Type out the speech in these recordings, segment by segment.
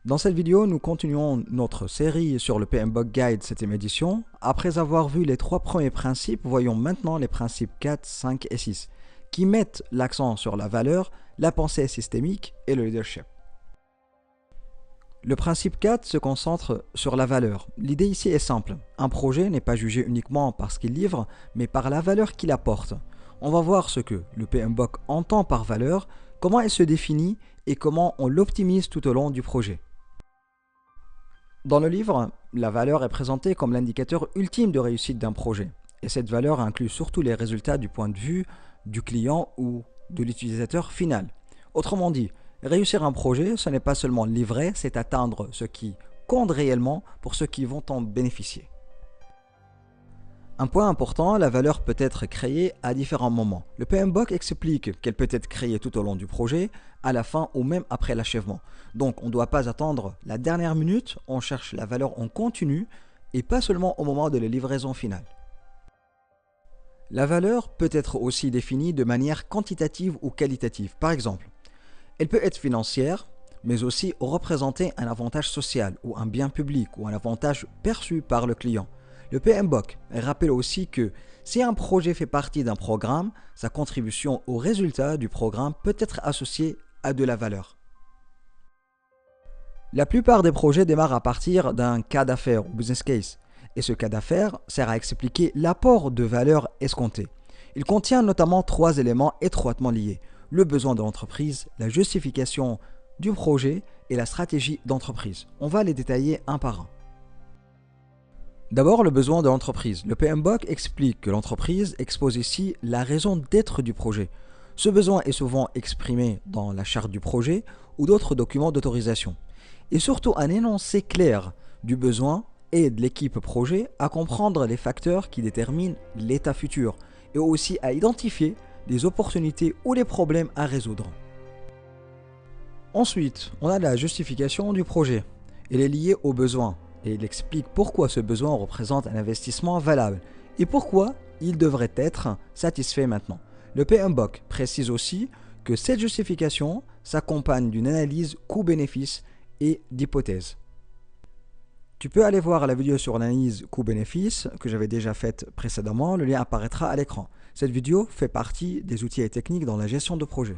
Dans cette vidéo, nous continuons notre série sur le PMBOK Guide 7e édition. Après avoir vu les trois premiers principes, voyons maintenant les principes 4, 5 et 6, qui mettent l'accent sur la valeur, la pensée systémique et le leadership. Le principe 4 se concentre sur la valeur. L'idée ici est simple. Un projet n'est pas jugé uniquement par ce qu'il livre, mais par la valeur qu'il apporte. On va voir ce que le PMBOK entend par valeur, comment elle se définit et comment on l'optimise tout au long du projet. Dans le livre, la valeur est présentée comme l'indicateur ultime de réussite d'un projet. Et cette valeur inclut surtout les résultats du point de vue du client ou de l'utilisateur final. Autrement dit, réussir un projet, ce n'est pas seulement livrer, c'est atteindre ce qui compte réellement pour ceux qui vont en bénéficier. Un point important, la valeur peut être créée à différents moments. Le PMBOK explique qu'elle peut être créée tout au long du projet, à la fin ou même après l'achèvement. Donc on ne doit pas attendre la dernière minute, on cherche la valeur en continu et pas seulement au moment de la livraison finale. La valeur peut être aussi définie de manière quantitative ou qualitative. Par exemple, elle peut être financière, mais aussi représenter un avantage social ou un bien public ou un avantage perçu par le client. Le PMBOK rappelle aussi que si un projet fait partie d'un programme, sa contribution au résultat du programme peut être associée à de la valeur. La plupart des projets démarrent à partir d'un cas d'affaires ou business case, et ce cas d'affaires sert à expliquer l'apport de valeur escompté. Il contient notamment trois éléments étroitement liés: le besoin de l'entreprise, la justification du projet et la stratégie d'entreprise. On va les détailler un par un. D'abord, le besoin de l'entreprise. Le PMBOK explique que l'entreprise expose ici la raison d'être du projet. Ce besoin est souvent exprimé dans la charte du projet ou d'autres documents d'autorisation. Et surtout, un énoncé clair du besoin aide l'équipe projet à comprendre les facteurs qui déterminent l'état futur et aussi à identifier les opportunités ou les problèmes à résoudre. Ensuite, on a la justification du projet. Elle est liée au besoin et il explique pourquoi ce besoin représente un investissement valable et pourquoi il devrait être satisfait maintenant. Le PMBOK précise aussi que cette justification s'accompagne d'une analyse coût-bénéfice et d'hypothèses. Tu peux aller voir la vidéo sur l'analyse coût-bénéfice que j'avais déjà faite précédemment, le lien apparaîtra à l'écran. Cette vidéo fait partie des outils et techniques dans la gestion de projet.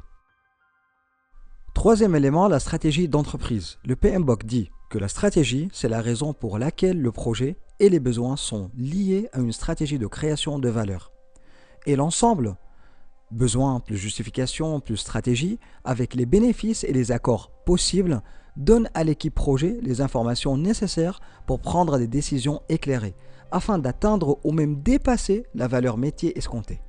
Troisième élément, la stratégie d'entreprise. Le PMBOK dit que la stratégie, c'est la raison pour laquelle le projet et les besoins sont liés à une stratégie de création de valeur. Et l'ensemble, besoin plus justification plus stratégie, avec les bénéfices et les accords possibles, donne à l'équipe projet les informations nécessaires pour prendre des décisions éclairées, afin d'atteindre ou même dépasser la valeur métier escomptée.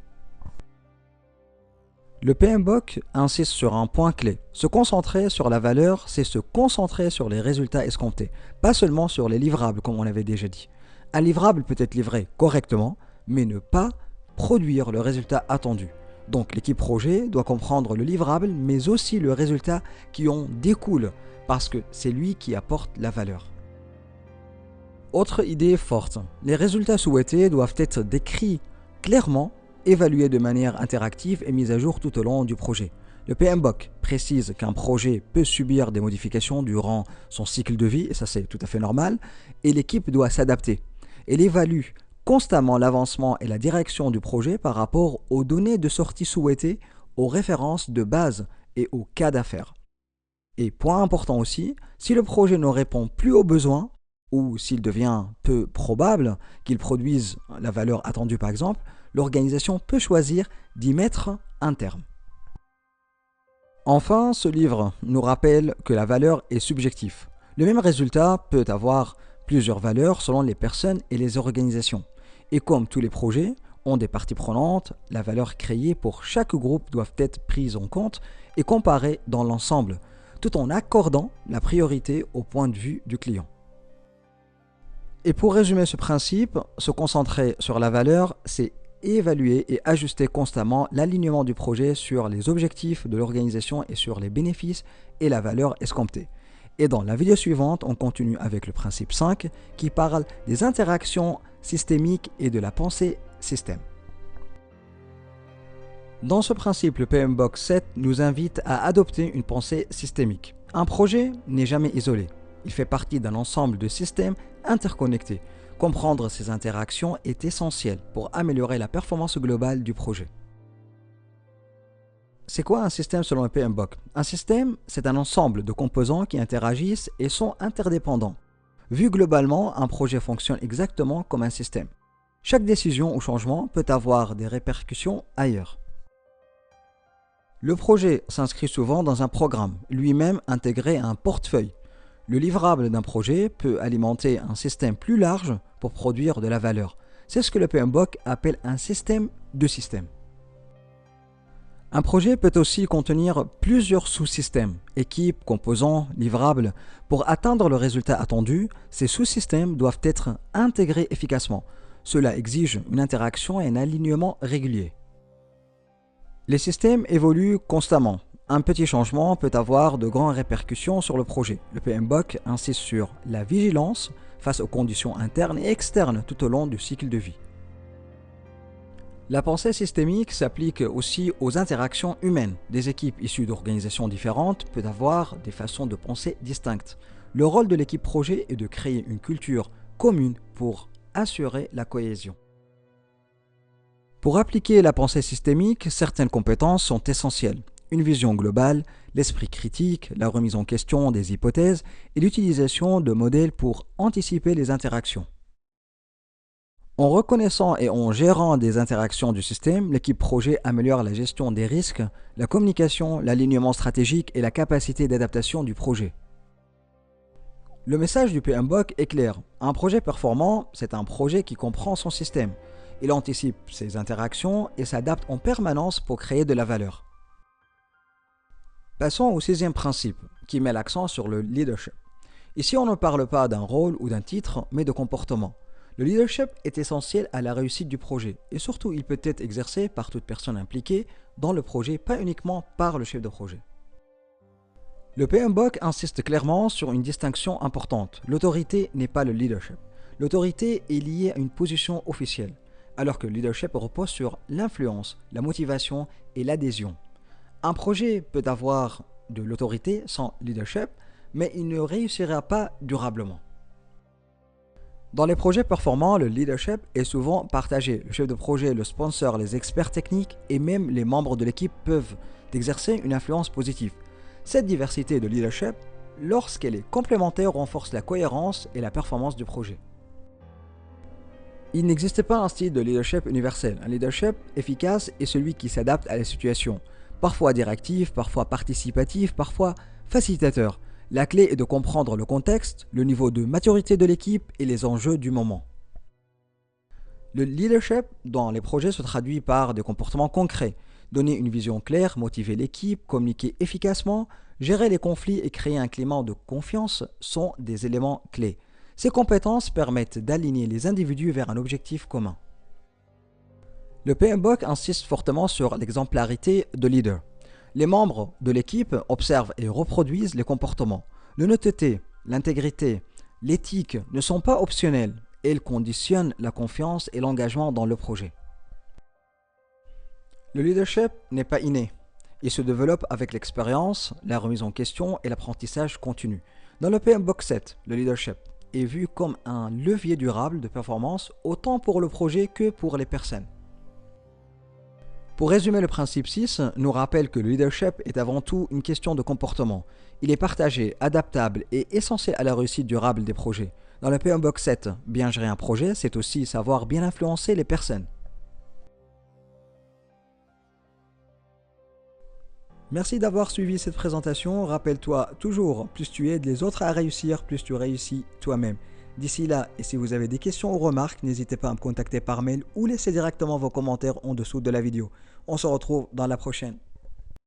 Le PMBOK insiste sur un point clé. Se concentrer sur la valeur, c'est se concentrer sur les résultats escomptés, pas seulement sur les livrables comme on l'avait déjà dit. Un livrable peut être livré correctement, mais ne pas produire le résultat attendu. Donc l'équipe projet doit comprendre le livrable, mais aussi le résultat qui en découle, parce que c'est lui qui apporte la valeur. Autre idée forte, les résultats souhaités doivent être décrits clairement, évalués de manière interactive et mis à jour tout au long du projet. Le PMBOK précise qu'un projet peut subir des modifications durant son cycle de vie, et ça c'est tout à fait normal, et l'équipe doit s'adapter. Elle évalue constamment l'avancement et la direction du projet par rapport aux données de sortie souhaitées, aux références de base et aux cas d'affaires. Et point important aussi, si le projet ne répond plus aux besoins, ou s'il devient peu probable qu'il produise la valeur attendue par exemple, l'organisation peut choisir d'y mettre un terme. Enfin, ce livre nous rappelle que la valeur est subjective. Le même résultat peut avoir plusieurs valeurs selon les personnes et les organisations. Et comme tous les projets ont des parties prenantes, la valeur créée pour chaque groupe doit être prise en compte et comparée dans l'ensemble, tout en accordant la priorité au point de vue du client. Et pour résumer ce principe, se concentrer sur la valeur, c'est évaluer et ajuster constamment l'alignement du projet sur les objectifs de l'organisation et sur les bénéfices et la valeur escomptée. Et dans la vidéo suivante, on continue avec le principe 5 qui parle des interactions systémiques et de la pensée système. Dans ce principe, le PMBOK 7 nous invite à adopter une pensée systémique. Un projet n'est jamais isolé. Il fait partie d'un ensemble de systèmes interconnectés. Comprendre ces interactions est essentiel pour améliorer la performance globale du projet. C'est quoi un système selon le PMBOK? Un système, c'est un ensemble de composants qui interagissent et sont interdépendants. Vu globalement, un projet fonctionne exactement comme un système. Chaque décision ou changement peut avoir des répercussions ailleurs. Le projet s'inscrit souvent dans un programme, lui-même intégré à un portefeuille. Le livrable d'un projet peut alimenter un système plus large pour produire de la valeur. C'est ce que le PMBOK appelle un système de systèmes. Un projet peut aussi contenir plusieurs sous-systèmes, équipes, composants, livrables. Pour atteindre le résultat attendu, ces sous-systèmes doivent être intégrés efficacement. Cela exige une interaction et un alignement régulier. Les systèmes évoluent constamment. Un petit changement peut avoir de grandes répercussions sur le projet. Le PMBOK insiste sur la vigilance face aux conditions internes et externes tout au long du cycle de vie. La pensée systémique s'applique aussi aux interactions humaines. Des équipes issues d'organisations différentes peuvent avoir des façons de penser distinctes. Le rôle de l'équipe projet est de créer une culture commune pour assurer la cohésion. Pour appliquer la pensée systémique, certaines compétences sont essentielles. Une vision globale, l'esprit critique, la remise en question des hypothèses et l'utilisation de modèles pour anticiper les interactions. En reconnaissant et en gérant des interactions du système, l'équipe projet améliore la gestion des risques, la communication, l'alignement stratégique et la capacité d'adaptation du projet. Le message du PMBOK est clair. Un projet performant, c'est un projet qui comprend son système. Il anticipe ses interactions et s'adapte en permanence pour créer de la valeur. Passons au 6e principe, qui met l'accent sur le leadership. Ici, on ne parle pas d'un rôle ou d'un titre, mais de comportement. Le leadership est essentiel à la réussite du projet et surtout il peut être exercé par toute personne impliquée dans le projet, pas uniquement par le chef de projet. Le PMBOK insiste clairement sur une distinction importante. L'autorité n'est pas le leadership. L'autorité est liée à une position officielle, alors que le leadership repose sur l'influence, la motivation et l'adhésion. Un projet peut avoir de l'autorité sans leadership, mais il ne réussira pas durablement. Dans les projets performants, le leadership est souvent partagé. Le chef de projet, le sponsor, les experts techniques et même les membres de l'équipe peuvent exercer une influence positive. Cette diversité de leadership, lorsqu'elle est complémentaire, renforce la cohérence et la performance du projet. Il n'existe pas un style de leadership universel. Un leadership efficace est celui qui s'adapte à la situation, parfois directif, parfois participatif, parfois facilitateur. La clé est de comprendre le contexte, le niveau de maturité de l'équipe et les enjeux du moment. Le leadership dans les projets se traduit par des comportements concrets. Donner une vision claire, motiver l'équipe, communiquer efficacement, gérer les conflits et créer un climat de confiance sont des éléments clés. Ces compétences permettent d'aligner les individus vers un objectif commun. Le PMBOK insiste fortement sur l'exemplarité de leader. Les membres de l'équipe observent et reproduisent les comportements. L'honnêteté, l'intégrité, l'éthique ne sont pas optionnels. Elles conditionnent la confiance et l'engagement dans le projet. Le leadership n'est pas inné. Il se développe avec l'expérience, la remise en question et l'apprentissage continu. Dans le PMBOK 7, le leadership est vu comme un levier durable de performance autant pour le projet que pour les personnes. Pour résumer, le principe 6 nous rappelle que le leadership est avant tout une question de comportement. Il est partagé, adaptable et essentiel à la réussite durable des projets. Dans le PMBOK 7, bien gérer un projet, c'est aussi savoir bien influencer les personnes. Merci d'avoir suivi cette présentation. Rappelle-toi toujours, plus tu aides les autres à réussir, plus tu réussis toi-même. D'ici là, et si vous avez des questions ou remarques, n'hésitez pas à me contacter par mail ou laissez directement vos commentaires en dessous de la vidéo. On se retrouve dans la prochaine.